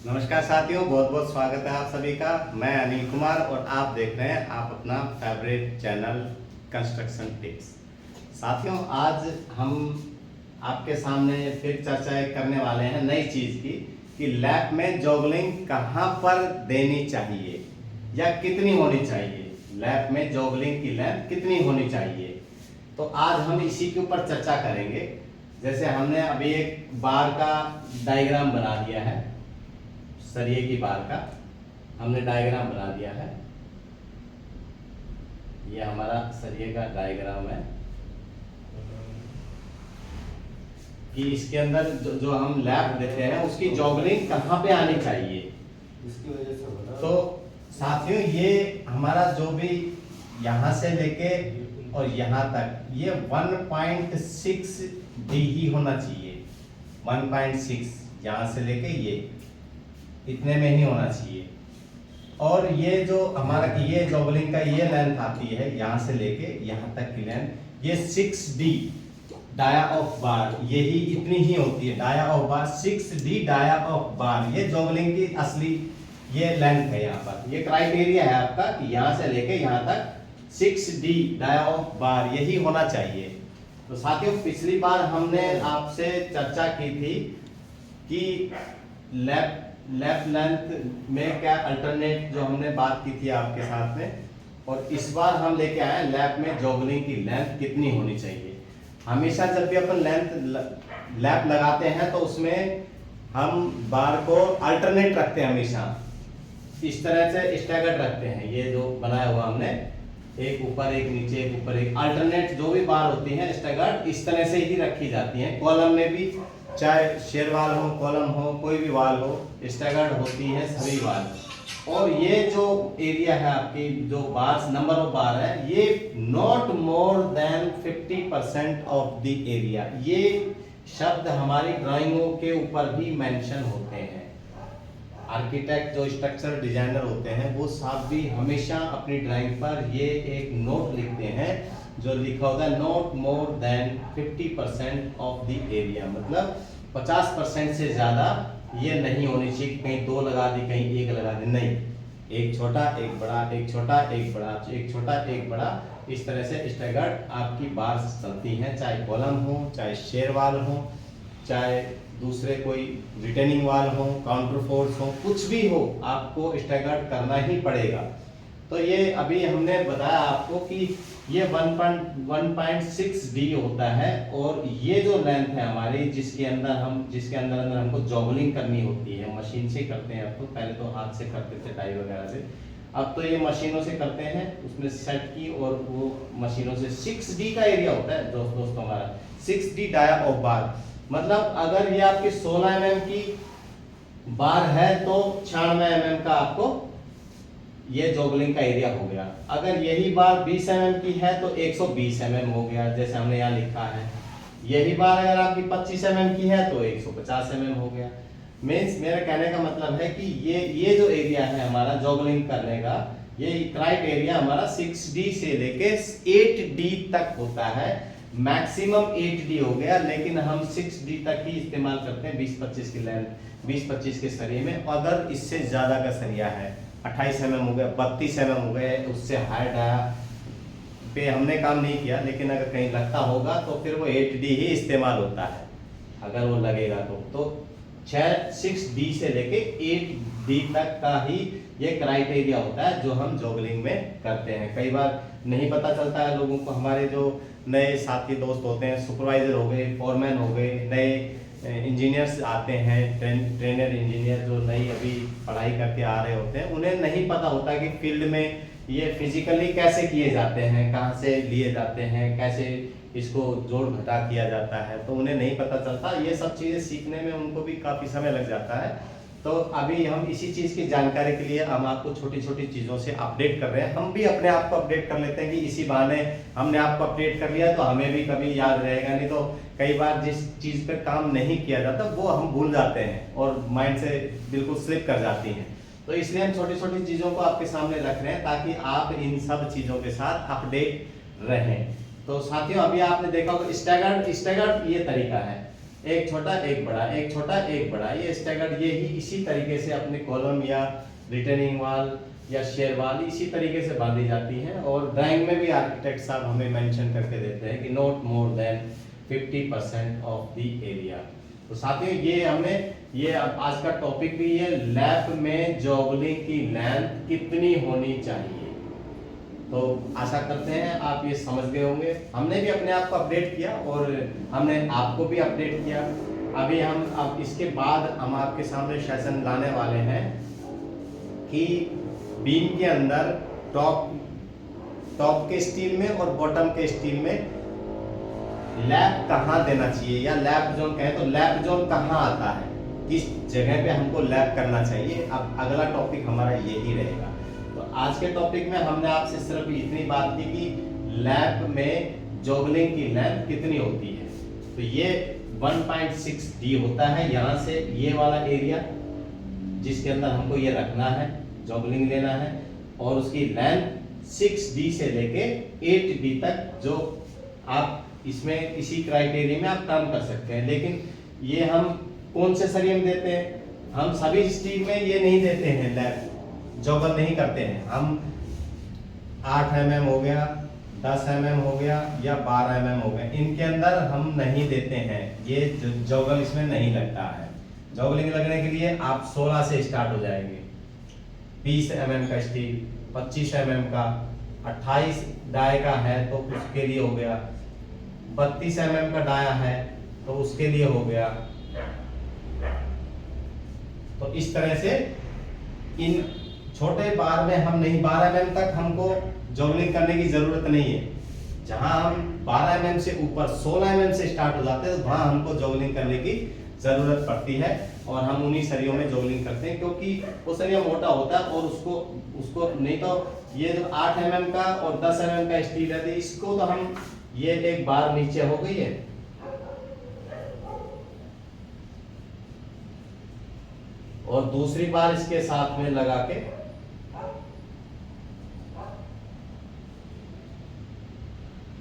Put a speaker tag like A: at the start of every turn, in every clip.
A: नमस्कार साथियों, बहुत बहुत स्वागत है आप सभी का। मैं अनिल कुमार और आप देख रहे हैं आप अपना फेवरेट चैनल कंस्ट्रक्शन टिप्स। साथियों, आज हम आपके सामने फिर चर्चा करने वाले हैं नई चीज़ की कि लैप में जॉगलिंग कहाँ पर देनी चाहिए या कितनी होनी चाहिए। लैप में जॉगलिंग की लेंथ कितनी होनी चाहिए, तो आज हम इसी के ऊपर चर्चा करेंगे। जैसे हमने अभी एक बार का डायग्राम बना दिया है, सरिये की बार का हमने डायग्राम बना दिया है। ये हमारा सरिये का डायग्राम है कि इसके अंदर जो हम लैप देते हैं उसकी जॉगलिंग कहाँ पे आनी चाहिए।
B: इसकी वजह से बना
A: तो साथियों, ये हमारा जो भी यहाँ से लेके और यहाँ तक ये 1.6 डी ही होना चाहिए। 1.6 यहाँ से लेके ये इतने में ही होना चाहिए। और ये जो हमारा ये जॉगलिंग का ये लेंथ आती है यहाँ से लेके यहाँ तक की लेंथ, ये 6D डाया ऑफ बार, यही इतनी ही होती है। Dia of bar 6D dia of bar, ये जॉगलिंग की असली ये लेंथ है। यहाँ पर ये क्राइटेरिया है आपका कि यहाँ से लेके यहाँ तक 6D डाया ऑफ बार यही होना चाहिए। तो साथियों, पिछली बार हमने आपसे चर्चा की थी कि लैप लेंथ में क्या अल्टरनेट जो हमने बात की थी आपके साथ में, और इस बार हम लेके आए लैप में जॉगलिंग की लेंथ कितनी होनी चाहिए। हमेशा जब भी अपन लैप लगाते हैं तो उसमें हम बार को अल्टरनेट रखते हैं, हमेशा इस तरह से स्टैगर्ड रखते हैं। ये जो बनाया हुआ हमने, एक ऊपर एक नीचे, एक ऊपर एक, अल्टरनेट जो भी बार होती हैं स्टैगर्ड इस तरह से ही रखी जाती हैं। कॉलम में भी, चाहे शेर वाल हो, कॉलम हो, कोई भी वाल हो, स्टैगर्ड होती है सभी वाल। और ये जो एरिया है आपकी, जो बार नंबर ऑफ बार है, ये not more than 50% of the area. ये शब्द हमारी ड्राइंगों के ऊपर भी मेंशन होते हैं। आर्किटेक्ट जो स्ट्रक्चर डिजाइनर होते हैं वो साहब भी हमेशा अपनी ड्राइंग पर ये एक नोट लिखते हैं, जो लिखा होता है not more than 50% of the area, मतलब 50% से ज्यादा ये नहीं होनी चाहिए। कहीं 2 लगा दी, कहीं 1 लगा दी, नहीं, एक छोटा एक बड़ा, एक छोटा एक बड़ा, एक छोटा एक बड़ा, इस तरह से स्टैगर्ड आपकी बार चलती हैं। चाहे कॉलम हो, चाहे शेर वाल हो, चाहे दूसरे कोई रिटेनिंग वाल हो, काउंटर फोर्स हो, कुछ भी हो, आपको स्टैगर्ड करना ही पड़ेगा। तो ये अभी हमने बताया आपको कि ये 1.6D होता है। और ये जो लेंथ है हमारी, जिसके अंदर हमको जॉगलिंग करनी होती है, मशीन से करते हैं। अब तो पहले तो हाथ से करते थे डाई वगैरह से, अब तो ये मशीनों से करते हैं। उसमें सेट की और वो मशीनों से 6D का एरिया होता है दोस्तों हमारा, 6D डाया ऑफ बार। मतलब अगर ये आपकी 16 mm की बार है तो 96 mm का आपको ये जॉगलिंग का एरिया हो गया। अगर यही बार 20 mm की है तो 120 mm हो गया, जैसे हमने यहाँ लिखा है। यही बार अगर आपकी 25 mm की है तो 150 mm हो गया। मीन्स मेरा कहने का मतलब है कि ये जो एरिया है हमारा जॉगलिंग करने का, ये क्राइटेरिया हमारा 6D से लेके 8D तक होता है। मैक्सिमम 8D हो गया, लेकिन हम 6D तक ही इस्तेमाल करते हैं 20-25 की लेंथ, 20-25 के सरिये में। अगर इससे ज्यादा का सरिया है, 28 mm हो गया, 32 mm हो गए, उससे हाई डाया पे हमने काम नहीं किया, लेकिन अगर कहीं लगता होगा तो फिर वो 8D ही इस्तेमाल होता है, अगर वो लगेगा तो 6D से लेके 8D तक का ही ये क्राइटेरिया होता है जो हम जॉगलिंग में करते हैं। कई बार नहीं पता चलता है लोगों को, हमारे जो नए साथी दोस्त होते हैं, सुपरवाइजर हो गए, फोरमैन हो गए, नए इंजीनियर्स आते हैं, ट्रेनर इंजीनियर जो नई अभी पढ़ाई करके आ रहे होते हैं, उन्हें नहीं पता होता कि फील्ड में ये फिजिकली कैसे किए जाते हैं, कहाँ से लिए जाते हैं, कैसे इसको जोड़ घटा किया जाता है, तो उन्हें नहीं पता चलता। ये सब चीज़ें सीखने में उनको भी काफ़ी समय लग जाता है। तो अभी हम इसी चीज़ की जानकारी के लिए हम आपको छोटी छोटी चीज़ों से अपडेट कर रहे हैं। हम भी अपने आप को अपडेट कर लेते हैं कि इसी बहाने हमने आपको अपडेट कर लिया तो हमें भी कभी याद रहेगा। नहीं तो कई बार जिस चीज़ पे काम नहीं किया जाता वो हम भूल जाते हैं और माइंड से बिल्कुल स्लिप कर जाती हैं। तो इसलिए हम छोटी छोटी चीज़ों को आपके सामने रख रहे हैं ताकि आप इन सब चीज़ों के साथ अपडेट रहें। तो साथियों, अभी आपने देखा होगा स्टैगर्ड ये तरीका है। एक छोटा एक बड़ा, एक छोटा एक बड़ा, ये स्टैगर्ड, ये ही इसी तरीके से अपने कॉलम या रिटर्निंग वॉल या शेयर वॉल इसी तरीके से बांधी जाती हैं। और ड्राइंग में भी आर्किटेक्ट साहब हमें मेंशन करके देते हैं कि not more than 50% of the area. तो साथियों ये हमें ये आज का टॉपिक भी है, लैप में जोगलिंग की लेंथ कितनी होनी चाहिए। तो आशा करते हैं आप ये समझ गए होंगे। हमने भी अपने आप को अपडेट किया और हमने आपको भी अपडेट किया। अभी हम अब इसके बाद हम आपके सामने सेशन लाने वाले हैं कि बीम के अंदर टॉप के स्टील में और बॉटम के स्टील में लैप कहाँ देना चाहिए, या लैप जोन कहें तो लैप जोन कहाँ आता है, किस जगह पे हमको लैप करना चाहिए। अब अगला टॉपिक हमारा यही रहेगा। तो आज के टॉपिक में हमने आपसे सिर्फ इतनी बात की कि लैप में जोगलिंग की लेंथ कितनी होती है। तो ये 1.6 D होता है, यहाँ से ये वाला एरिया जिसके अंदर हमको ये रखना है, जोगलिंग लेना है, और उसकी लेंथ 6D से लेके 8D तक, जो आप इसमें इसी क्राइटेरिया में आप काम कर सकते हैं। लेकिन ये हम कौन से सरिये में देते हैं, हम सभी स्टील में ये नहीं देते हैं, लैप जोगल नहीं करते हैं। हम 8 mm हो गया, 10 mm हो गया या 12 mm हो गया, इनके अंदर हम नहीं देते हैं, ये जोगल इसमें नहीं लगता है। जोगलिंग लगने के लिए आप 16 से स्टार्ट हो जाएंगे, 20 mm का स्टील, 25 mm का, 28 डाई का है तो उसके लिए हो गया, 32 mm का डाया है तो उसके लिए हो गया। तो इस तरह से इन छोटे बार में हम नहीं, 12 mm तक हमको जोगलिंग करने की जरूरत नहीं है। जहां हम 12 mm से ऊपर 16 mm से स्टार्ट हो जाते हैं तो वहां हमको जोगलिंग करने की जरूरत पड़ती है, और हम उन्हीं सरियों में जोगलिंग करते हैं, क्योंकि वो सरिया मोटा होता है और उसको नहीं तो ये जो 8 mm का और 10 mm का स्टील है, इसको तो हम, ये एक बार नीचे हो गई है, और दूसरी बार इसके साथ में लगा के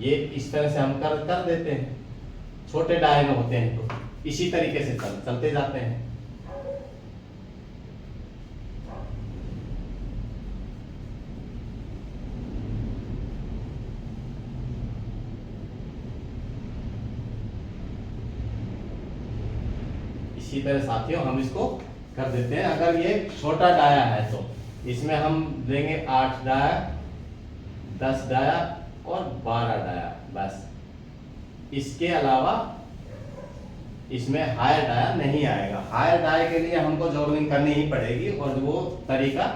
A: ये इस तरह से हम कर देते हैं। छोटे डाय में होते हैं तो इसी तरीके से चलते जाते हैं। इसी तरह साथियों हम इसको कर देते हैं। अगर ये छोटा डाया है तो इसमें हम देंगे 8 डाया, 10 डाया और 12 डाया, बस। इसके अलावा इसमें हायर डाया नहीं आएगा। हायर डाया के लिए हमको जोगलिंग करनी ही पड़ेगी, और वो तरीका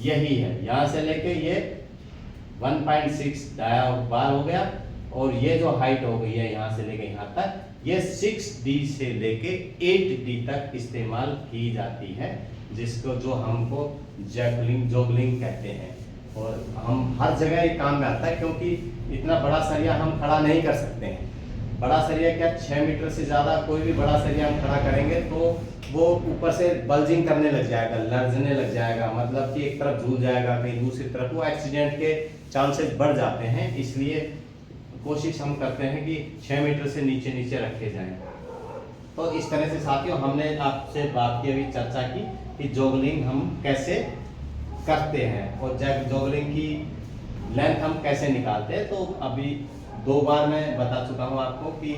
A: यही है। यहाँ से लेके ये 1.6 डाया बार हो गया, और ये जो हाइट हो गई है यहाँ से लेके यहाँ तक, ये 6D से लेके 8D तक इस्तेमाल की जाती है, जिसको जो हमको जोगलिंग कहते हैं। और हम हर जगह ये काम में आता है, क्योंकि इतना बड़ा सरिया हम खड़ा नहीं कर सकते हैं। बड़ा सरिया क्या, 6 मीटर से ज़्यादा कोई भी बड़ा सरिया हम खड़ा करेंगे तो वो ऊपर से बल्जिंग करने लग जाएगा, लर्जने लग जाएगा, मतलब कि एक तरफ झूल जाएगा, कहीं दूसरी तरफ, वो एक्सीडेंट के चांसेस बढ़ जाते हैं। इसलिए कोशिश हम करते हैं कि 6 मीटर से नीचे रखे जाएं। तो इस तरह से साथियों हमने आपसे बात की, अभी चर्चा की कि जोगलिंग हम कैसे करते हैं और जोगलिंग की लेंथ हम कैसे निकालते हैं। तो अभी 2 बार मैं बता चुका हूं आपको कि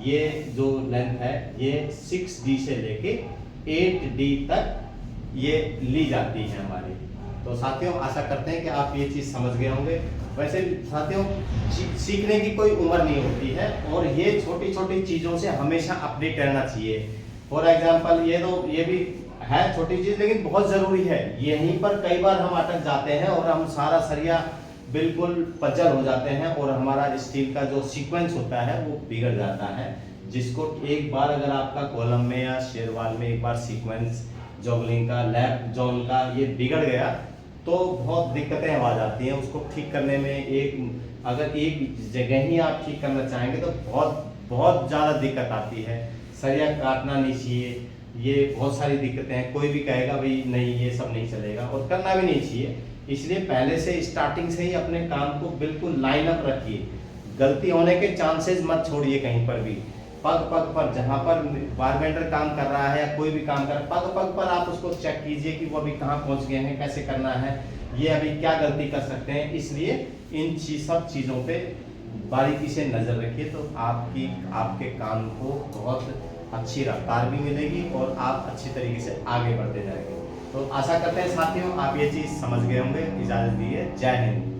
A: ये जो लेंथ है ये 6D से लेके 8D तक ये ली जाती है हमारी। तो साथियों आशा करते हैं कि आप ये चीज़ समझ गए होंगे। वैसे साथियों सीखने की कोई उम्र नहीं होती है, और ये छोटी छोटी चीज़ों से हमेशा अपडेट रहना चाहिए। फॉर एग्जाम्पल ये भी है छोटी चीज़, लेकिन बहुत ज़रूरी है। यहीं पर कई बार हम अटक जाते हैं और हम सारा सरिया बिल्कुल पजल हो जाते हैं, और हमारा स्टील का जो सीक्वेंस होता है वो बिगड़ जाता है, जिसको एक बार अगर आपका कॉलम में या शेयर वॉल में एक बार सीक्वेंस जोगलिंग का, लैप जोन का ये बिगड़ गया तो बहुत दिक्कतें आ जाती हैं। उसको ठीक करने में अगर एक जगह ही आप ठीक करना चाहेंगे तो बहुत ज़्यादा दिक्कत आती है। सरिया काटना नहीं चाहिए, ये बहुत सारी दिक्कतें हैं। कोई भी कहेगा भाई नहीं ये सब नहीं चलेगा, और करना भी नहीं चाहिए। इसलिए पहले से स्टार्टिंग से ही अपने काम को बिल्कुल लाइन अप रखिए, गलती होने के चांसेस मत छोड़िए कहीं पर भी। पग पग पर, जहाँ पर बारबेंडर काम कर रहा है या कोई भी काम कर रहा है, पग पग पर आप उसको चेक कीजिए कि वो अभी कहाँ पहुँच गए हैं, कैसे करना है, ये अभी क्या गलती कर सकते हैं। इसलिए इन सब चीज़ों पे बारीकी से नज़र रखिए, तो आपके काम को बहुत अच्छी रफ्तार भी मिलेगी और आप अच्छी तरीके से आगे बढ़ते जाएंगे। तो आशा करते हैं साथियों आप ये चीज़ समझ गए होंगे। इजाज़त दीजिए, जय हिंद।